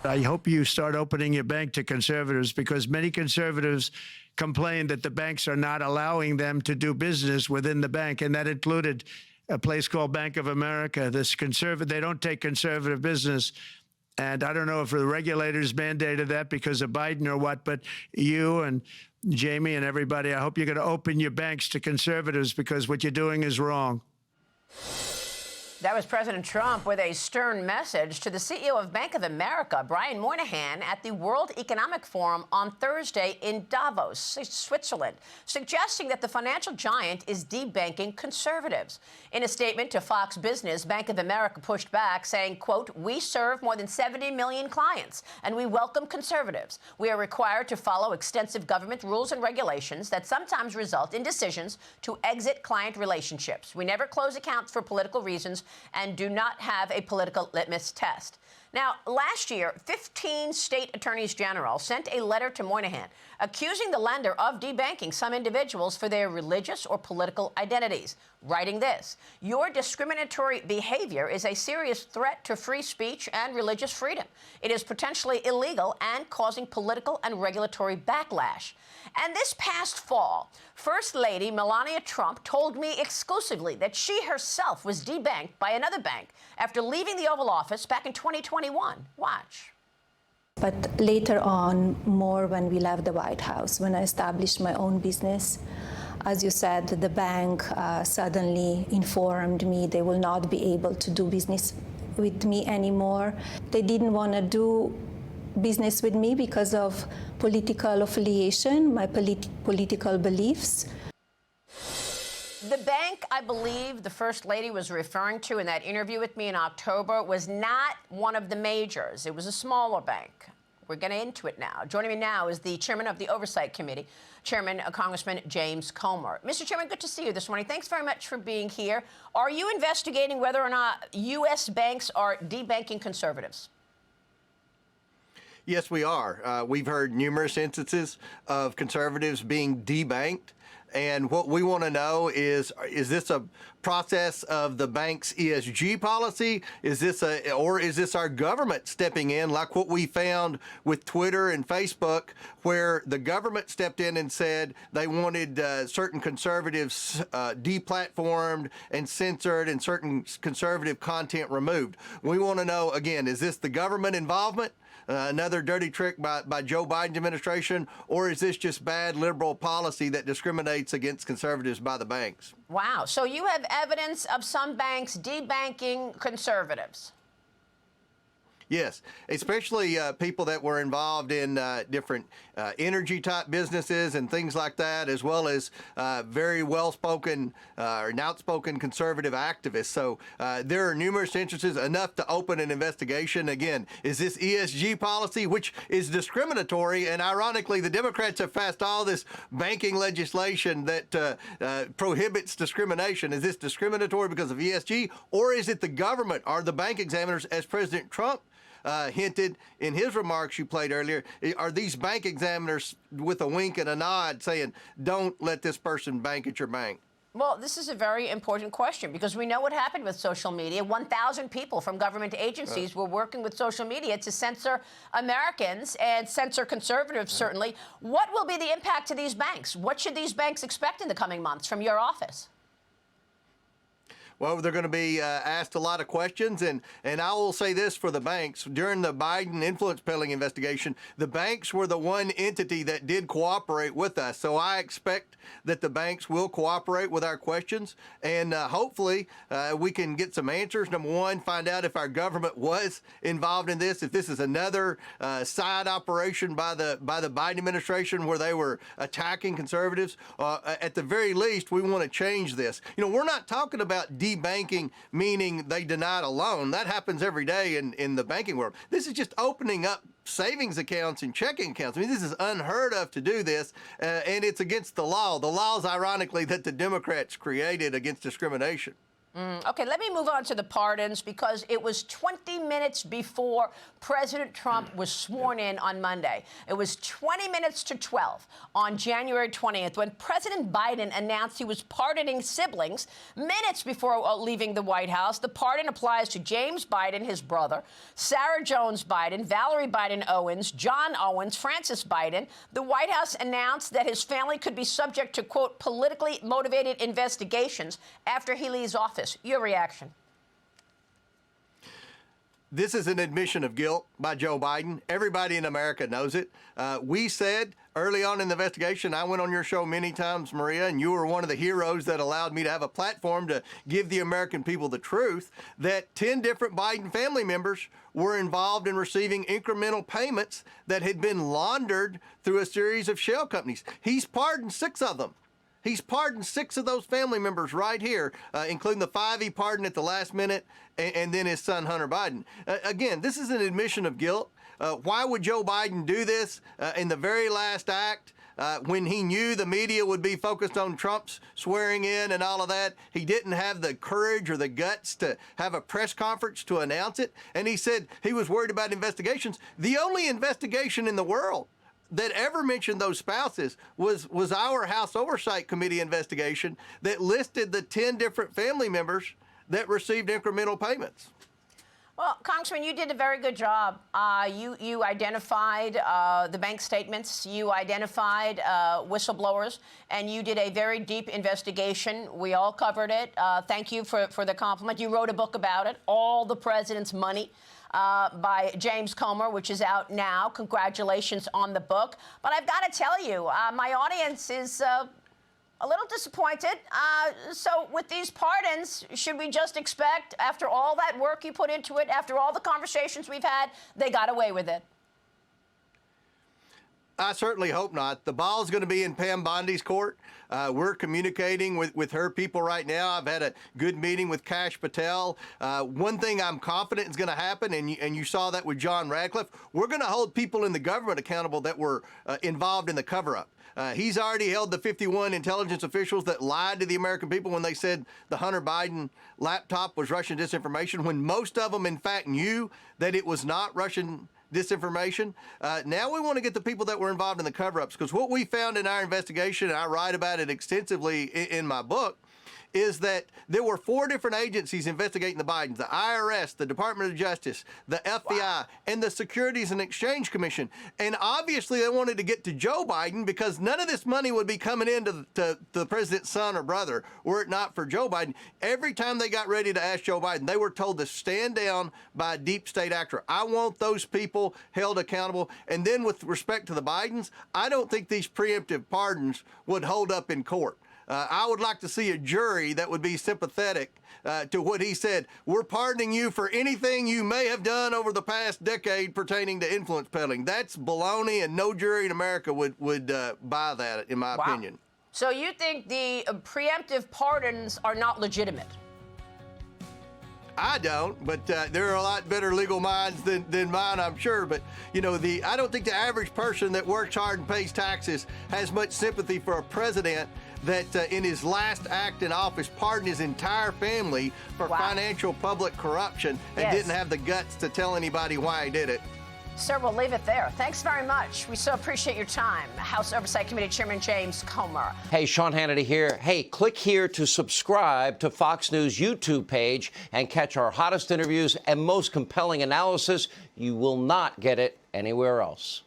I hope you start opening your bank to conservatives, because many conservatives complain that the banks are not allowing them to do business within the bank, and that included a place called Bank of America. They don't take conservative business. And I don't know if the regulators mandated that because of Biden or what, but you and Jamie and everybody, I hope you're going to open your banks to conservatives, because what you're doing is wrong. That was President Trump with a stern message to the CEO of Bank of America, Brian Moynihan, at the World Economic Forum on Thursday in Davos, Switzerland, suggesting that the financial giant is debanking conservatives. In a statement to Fox Business, Bank of America pushed back, saying, quote, "We serve more than 70 million clients, and we welcome conservatives. We are required to follow extensive government rules and regulations that sometimes result in decisions to exit client relationships. We never close accounts for political reasons and do not have a political litmus test." Now, last year, 15 state attorneys general sent a letter to Moynihan accusing the lender of debanking some individuals for their religious or political identities, writing this: "Your discriminatory behavior is a serious threat to free speech and religious freedom. It is potentially illegal and causing political and regulatory backlash." And this past fall, First Lady Melania Trump told me exclusively that she herself was debanked by another bank after leaving the Oval Office back in 2021. Watch. But later on, more when we left the White House, when I established my own business, as you said, the bank suddenly informed me they will not be able to do business with me anymore. They didn't want to do business with me because of political affiliation, my political beliefs. The bank, I believe, the First Lady was referring to in that interview with me in October was not one of the majors. It was a smaller bank. We're getting into it now. Joining me now is the chairman of the Oversight Committee, Chairman Congressman James Comer. Mr. Chairman, good to see you this morning. Thanks very much for being here. Are you investigating whether or not U.S. banks are debanking conservatives? Yes, we are. We've heard numerous instances of conservatives being debanked. And what we want to know is this a process of the bank's ESG policy? Or is this our government stepping in, like what we found with Twitter and Facebook, where the government stepped in and said they wanted certain conservatives deplatformed and censored and certain conservative content removed? We want to know, again, is this the government involvement? Another dirty trick by Joe Biden's administration, or is this just bad liberal policy that discriminates against conservatives by the banks? Wow. So you have evidence of some banks debanking conservatives? Yes, especially people that were involved in different energy-type businesses and things like that, as well as very well-spoken or outspoken conservative activists. So there are numerous instances, enough to open an investigation. Again, is this ESG policy, which is discriminatory? And ironically, the Democrats have passed all this banking legislation that prohibits discrimination. Is this discriminatory because of ESG, or is it the government? Are the bank examiners, as President Trump hinted in his remarks you played earlier, are these bank examiners with a wink and a nod saying, don't let this person bank at your bank? Well, this is a very important question, because we know what happened with social media. 1,000 people from government agencies were working with social media to censor Americans and censor conservatives, certainly. What will be the impact to these banks? What should these banks expect in the coming months from your office? Well, they're going to be asked a lot of questions, and I will say this for the banks. During the Biden influence peddling investigation, the banks were the one entity that did cooperate with us. So I expect that the banks will cooperate with our questions, and hopefully we can get some answers. Number one, find out if our government was involved in this, if this is another side operation by the Biden administration where they were attacking conservatives. At the very least, we want to change this. You know, we're not talking about debanking, meaning they denied a loan. That happens every day in the banking world. This is just opening up savings accounts and checking accounts. I mean, this is unheard of to do this, and it's against the law. The laws, ironically, that the Democrats created against discrimination. Okay, let me move on to the pardons because it was 20 minutes before President Trump was sworn in on Monday. It was 20 minutes to 12 on January 20th when President Biden announced he was pardoning siblings minutes before leaving the White House. The pardon applies to James Biden, his brother, Sarah Jones Biden, Valerie Biden Owens, John Owens, Francis Biden. The White House announced that his family could be subject to, quote, politically motivated investigations after he leaves office. Your reaction? This is an admission of guilt by Joe Biden. Everybody in America knows it. We said early on in the investigation, I went on your show many times, Maria, and you were one of the heroes that allowed me to have a platform to give the American people the truth, that 10 different Biden family members were involved in receiving incremental payments that had been laundered through a series of shell companies. He's pardoned 6 of them. He's pardoned 6 of those family members right here, including the 5 he pardoned at the last minute, and then his son, Hunter Biden. Again, this is an admission of guilt. Why would Joe Biden do this in the very last act when he knew the media would be focused on Trump's swearing in and all of that? He didn't have the courage or the guts to have a press conference to announce it, and he said he was worried about investigations. The only investigation in the world that ever mentioned those spouses was our House Oversight Committee investigation that listed the 10 different family members that received incremental payments. Well, Congressman, you did a very good job. You identified the bank statements, you identified whistleblowers, and you did a very deep investigation. We all covered it. Thank you for the compliment. You wrote a book about it, All the President's Money, by James Comer, which is out now. Congratulations on the book. But I've got to tell you, my audience is a little disappointed. So with these pardons, should we just expect, after all that work you put into it, after all the conversations we've had, they got away with it? I certainly hope not. The ball's going to be in Pam Bondi's court. We're communicating with her people right now. I've had a good meeting with Kash Patel. One thing I'm confident is going to happen, and you saw that with John Radcliffe, we're going to hold people in the government accountable that were involved in the cover-up. He's already held the 51 intelligence officials that lied to the American people when they said the Hunter Biden laptop was Russian disinformation, when most of them, in fact, knew that it was not Russian disinformation. Now we want to get the people that were involved in the cover-ups, because what we found in our investigation, and I write about it extensively in my book, is that there were 4 different agencies investigating the Bidens: the IRS, the Department of Justice, the FBI, and the Securities and Exchange Commission. And obviously they wanted to get to Joe Biden because none of this money would be coming into the president's son or brother were it not for Joe Biden. Every time they got ready to ask Joe Biden, they were told to stand down by a deep state actor. I want those people held accountable. And then with respect to the Bidens, I don't think these preemptive pardons would hold up in court. I would like to see a jury that would be sympathetic to what he said. We're pardoning you for anything you may have done over the past decade pertaining to influence peddling. That's baloney, and no jury in America would buy that, in my opinion. So you think the preemptive pardons are not legitimate? I don't, but there are a lot better legal minds than mine, I'm sure. But, you know, I don't think the average person that works hard and pays taxes has much sympathy for a president that in his last act in office pardoned his entire family for financial public corruption and didn't have the guts to tell anybody why he did it. Sir, we'll leave it there. Thanks very much. We so appreciate your time. House Oversight Committee Chairman James Comer. Hey, Sean Hannity here. Hey, click here to subscribe to Fox News YouTube page and catch our hottest interviews and most compelling analysis. You will not get it anywhere else.